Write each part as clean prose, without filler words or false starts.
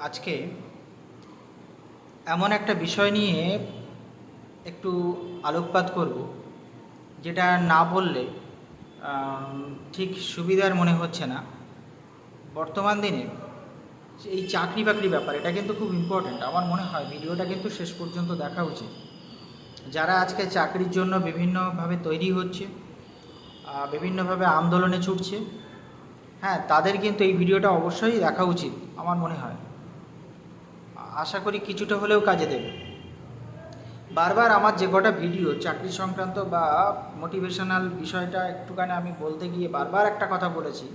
আজকে এমন একটা বিষয় নিয়ে একটু আলোকপাত করব, যেটা না বললে ঠিক সুবিধার মনে হচ্ছে না। বর্তমান দিনে এই চাকরি বাকরি ব্যাপার, এটা কিন্তু খুব ইম্পর্ট্যান্ট। আমার মনে হয় ভিডিওটা কিন্তু শেষ পর্যন্ত দেখা উচিত। যারা আজকে চাকরির জন্য বিভিন্নভাবে তৈরি হচ্ছে, বিভিন্নভাবে আন্দোলনে ছুটছে, হ্যাঁ, তাদের কিন্তু এই ভিডিওটা অবশ্যই দেখা উচিত আমার মনে হয়। আশা করি কিছুটা হলেও কাজে দেবে। বারবার আমার যে কটা ভিডিও চাকরি সংক্রান্ত বা মোটিভেশনাল বিষয়টা একটুখানি আমি বলতে গিয়ে বারবার একটা কথা বলেছি,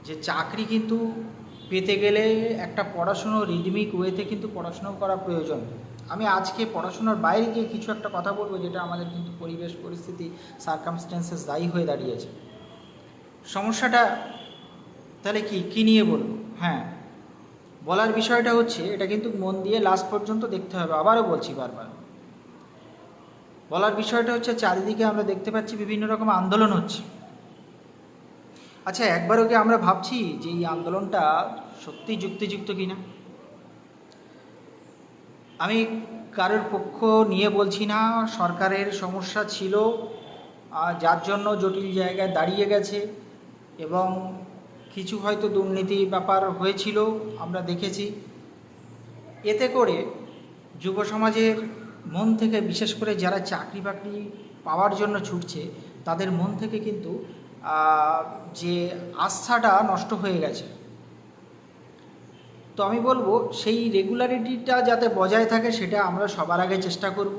যে চাকরি কিন্তু পেতে গেলে একটা পড়াশুনো রিদমিক ওয়েতে কিন্তু পড়াশুনো করা প্রয়োজন। আমি আজকে পড়াশোনার বাইরে গিয়ে কিছু একটা কথা বলবো, যেটা আমাদের কিন্তু পরিবেশ পরিস্থিতি সার্কামস্টেন্সেস দায়ী হয়ে দাঁড়িয়েছে। সমস্যাটা তাহলে কি নিয়ে বলবো? হ্যাঁ, বলার বিষয়টা হচ্ছে, এটা কিন্তু মন দিয়ে লাস্ট পর্যন্ত দেখতে হবে। আবারও বলছি বারবার, বলার বিষয়টা হচ্ছে, চারিদিকে আমরা দেখতে পাচ্ছি বিভিন্ন রকম আন্দোলন হচ্ছে। আচ্ছা, একবারও কি আমরা ভাবছি যে এই আন্দোলনটা সত্যি যুক্তিযুক্ত কিনা? আমি কারোর পক্ষ নিয়ে বলছি না। সরকারের সমস্যা ছিল, যার জন্য জটিল জায়গায় দাঁড়িয়ে গেছে, এবং কিছু হয়তো দুর্নীতি ব্যাপার হয়েছিল, আমরা দেখেছি। এতে করে যুব সমাজের মন থেকে, বিশেষ করে যারা চাকরি বাকরি পাওয়ার জন্য ছুটছে, তাদের মন থেকে কিন্তু যে আস্থাটা নষ্ট হয়ে গেছে। তো আমি বলবো, সেই রেগুলারিটিটা যাতে বজায় থাকে, সেটা আমরা সবার আগে চেষ্টা করব।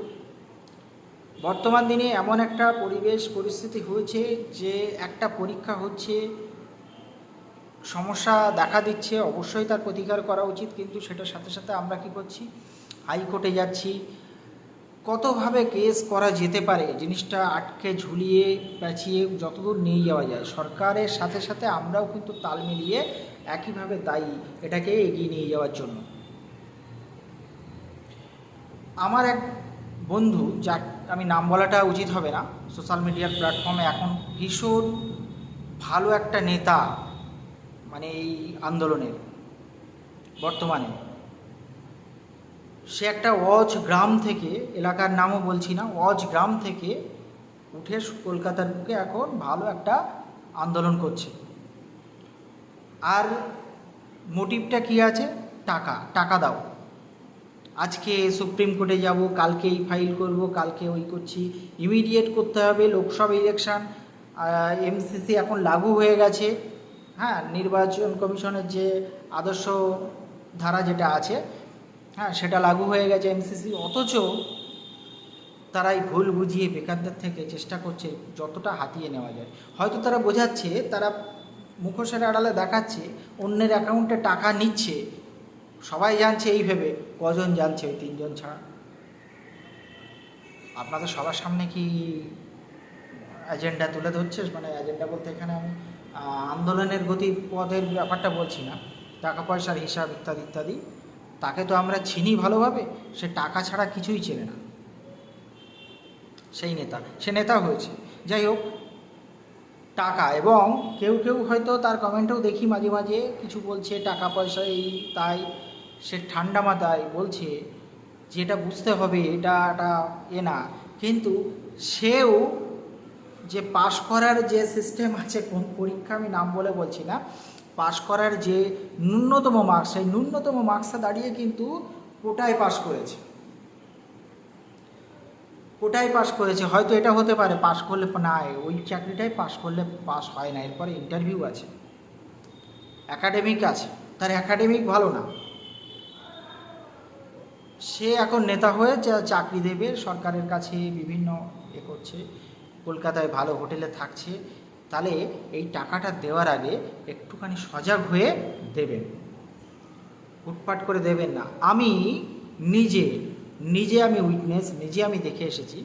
বর্তমান দিনে এমন একটা পরিবেশ পরিস্থিতি হয়েছে যে একটা পরীক্ষা হচ্ছে, সমস্যা দেখা দিচ্ছে, অবশ্যই তার প্রতিকার করা উচিত। কিন্তু সেটার সাথে সাথে আমরা কি করছি? হাইকোর্টে যাচ্ছি, কতভাবে কেস করা যেতে পারে, জিনিসটা আটকে ঝুলিয়ে পেঁচিয়ে যতদূর নিয়ে যাওয়া যায়। সরকারের সাথে সাথে আমরাও কিন্তু তাল মিলিয়ে একইভাবে দায়ী এটাকে এগিয়ে নিয়ে যাওয়ার জন্য। আমার এক বন্ধু, যার আমি নাম বলাটা উচিত হবে না, সোশ্যাল মিডিয়ার প্ল্যাটফর্মে এখন ভীষণ ভালো একটা নেতা, মানে এই আন্দোলনের বর্তমানে, সে একটা অজ গ্রাম থেকে, এলাকার নামও বলছি না, অজ গ্রাম থেকে উঠে কলকাতার বুকে এখন ভালো একটা আন্দোলন করছে। আর মোটিভটা কী আছে? টাকা, টাকা দাও। আজকে সুপ্রিম কোর্টে যাব, কালকে এই ফাইল করব, কালকে ওই করছি, ইমিডিয়েট করতে হবে। লোকসভা ইলেকশান, এমসিসি এখন লাগু হয়ে গেছে। হ্যাঁ, নির্বাচন কমিশনের যে আদর্শ ধারা যেটা আছে, হ্যাঁ, সেটা লাগু হয়ে গেছে এমসিসি। অথচ তারাই ভুল বুঝিয়ে বেকারদের থেকে চেষ্টা করছে যতটা হাতিয়ে নেওয়া যায়। হয়তো তারা বোঝাচ্ছে, তারা মুখোশের আড়ালে দেখাচ্ছে অন্যের অ্যাকাউন্টে টাকা নিচ্ছে, সবাই জানছে এই ভেবে। কজন জানছে? ওই 3জন ছাড়া। আপনাদের সবার সামনে কি এজেন্ডা তুলে ধরছে? মানে এজেন্ডা বলতে এখানে আমি আন্দোলনের গতিপথের ব্যাপারটা বলছি না, টাকা পয়সার হিসাব ইত্যাদি ইত্যাদি। তাকে তো আমরা চিনি ভালোভাবে, সে টাকা ছাড়া কিছুই চেনে না। সেই নেতা, সে নেতা হয়েছে। যাই হোক, টাকা, এবং কেউ কেউ হয়তো তার কমেন্টেও দেখি মাঝে মাঝে কিছু বলছে টাকা পয়সা এই তাই, সে ঠান্ডা মাথায় বলছে যে এটা বুঝতে হবে, এটা না। কিন্তু সেও যে পাশ করার যে সিস্টেম আছে, কোন পরীক্ষা আমি নাম বলে বলছি না, পাশ করার যে ন্যূনতম মার্কস, সেই ন্যূনতম মার্কসে দাঁড়িয়ে কিন্তু কোটায় পাশ করেছে। কোটায় পাশ করেছে। হয়তো এটা হতে পারে পাশ করলে না, ওই চাকরিটাই পাশ করলে পাশ হয় না, এরপরে ইন্টারভিউ আছে, অ্যাকাডেমিক আছে, তার অ্যাকাডেমিক ভালো না, সে এখন নেতা হয়ে চাকরি দেবে, সরকারের কাছে বিভিন্ন করছে, কলকাতায় ভালো হোটেলে থাকছে। তাহলে এই টাকাটা দেওয়ার আগে একটুখানি সজাগ হয়ে দেবেন, উটপাট করে দেবেন না। আমি নিজে নিজে আমি উইটনেস, নিজে আমি দেখে এসেছি।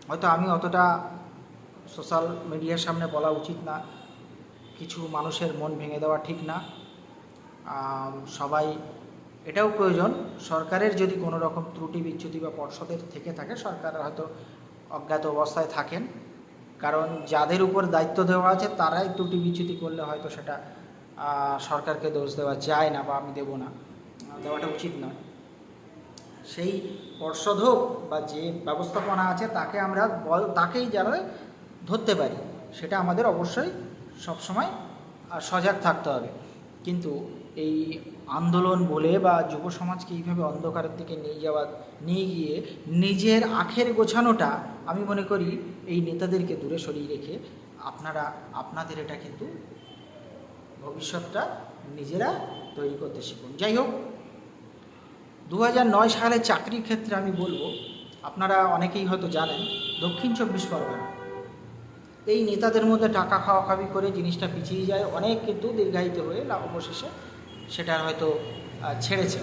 হয়তো আমি অতটা সোশ্যাল মিডিয়ার সামনে বলা উচিত না, কিছু মানুষের মন ভেঙে দেওয়া ঠিক না। সবাই, এটাও প্রয়োজন, সরকারের যদি কোনো রকম ত্রুটি বিচ্যুতি বা পর্ষদের থেকে থাকে, সরকার হয়তো অজ্ঞাত অবস্থায় থাকেন, কারণ যাদের উপর দায়িত্ব দেওয়া আছে তারাই ত্রুটি বিচ্যুতি করলে হয়তো সেটা সরকারকে দোষ দেওয়া যায় না, বা আমি দেব না। দেওয়াটা উচিত নয়। সেই পর্ষদ হোক বা যে ব্যবস্থাপনা আছে তাকে আমরা তাকেই যারা ধরতে পারি, সেটা আমাদের অবশ্যই সবসময় সজাগ থাকতে হবে। কিন্তু এই আন্দোলন বলে বা যুব সমাজকে এইভাবে অন্ধকারের দিকে নিয়ে গিয়ে নিজের আখের গোছানোটা আমি মনে করি এই নেতাদেরকে দূরে সরিয়ে রেখে আপনাদের এটা কিন্তু ভবিষ্যৎটা নিজেরা তৈরি করতে শিখুন। যাই হোক, 2009 সালে চাকরির ক্ষেত্রে আমি বলবো, আপনারা অনেকেই হয়তো জানেন, দক্ষিণ 24 পরগনা এই নেতাদের মধ্যে টাকা খাওয়াখাওয়ি করে জিনিসটা পিছিয়ে যায়, অনেক কিন্তু দীর্ঘায়িত হয়ে অবশেষে সেটা হয়তো ছেড়েছে।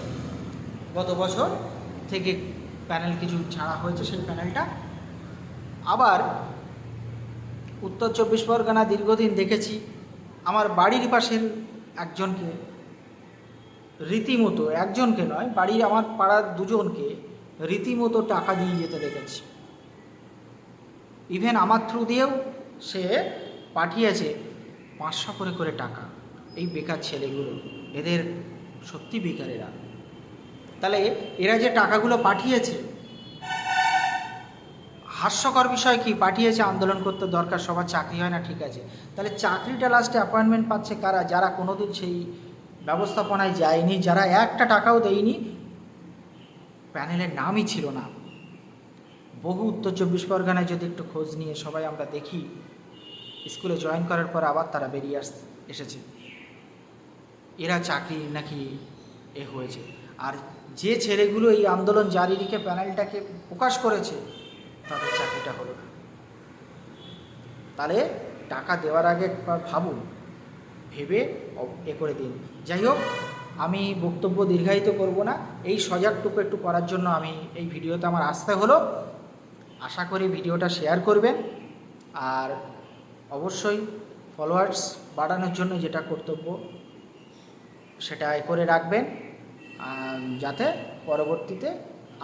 গত বছর থেকে প্যানেল কিছু ছাড়া হয়েছে, সেই প্যানেলটা আবার উত্তর 24 পরগনা দীর্ঘদিন দেখেছি আমার বাড়ির পাশের একজনকে রীতিমতো, একজনকে নয়, বাড়ির আমার পাড়ার দুজনকে রীতিমতো টাকা দিয়ে যেতে দেখেছি। ইভেন আমার থ্রু দিয়েও সে পাঠিয়েছে 500 করে টাকা। এই বেকার ছেলেগুলো, এদের সত্যি বেকার এরা। তাহলে এরা যে টাকাগুলো পাঠিয়েছে, হাস্যকর বিষয় কি, পাঠিয়েছে আন্দোলন করতে, দরকার সবার চাকরি হয় না, ঠিক আছে, তাহলে চাকরিটা লাস্টে অ্যাপয়েন্টমেন্ট পাচ্ছে কারা? যারা কোনোদিন সেই ব্যবস্থাপনায় যায়নি, যারা একটা টাকাও দেয়নি, প্যানেলের নামই ছিল না। বহু উত্তর 24 পরগনায় যদি একটু খোঁজ নিয়ে সবাই আমরা দেখি, স্কুলে জয়েন করার পর আবার তারা বেরিয়ে এসেছে। এরা চাকরি নাকি হয়েছে। আর যে ছেলেগুলো এই আন্দোলন জারি রেখে প্যানেলটাকে প্রকাশ করেছে, তাদের চাকরিটা হলো না। তাহলে টাকা দেওয়ার আগে একবার ভাবুন, ভেবে করে দিন। যাই হোক, আমি বক্তব্য দীর্ঘায়িত করব না, এই সজাগটুকু একটু করার জন্য আমি এই ভিডিওতে আমার আসতে হলো। আশা করি ভিডিওটা শেয়ার করবেন, আর অবশ্যই ফলোয়ার্স বাড়ানোর জন্য যেটা কর্তব্য সেটা করে রাখবেন, যাতে পরবর্তীতে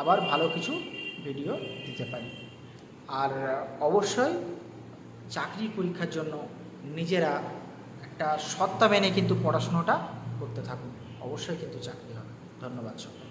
আবার ভালো কিছু ভিডিও দিতে পারি। আর অবশ্যই চাকরির পরীক্ষার জন্য নিজেরা একটা সত্তা মেনে কিন্তু পড়াশুনোটা করতে থাকুন, অবশ্যই কিন্তু চাকরি হবে। ধন্যবাদ সবাই।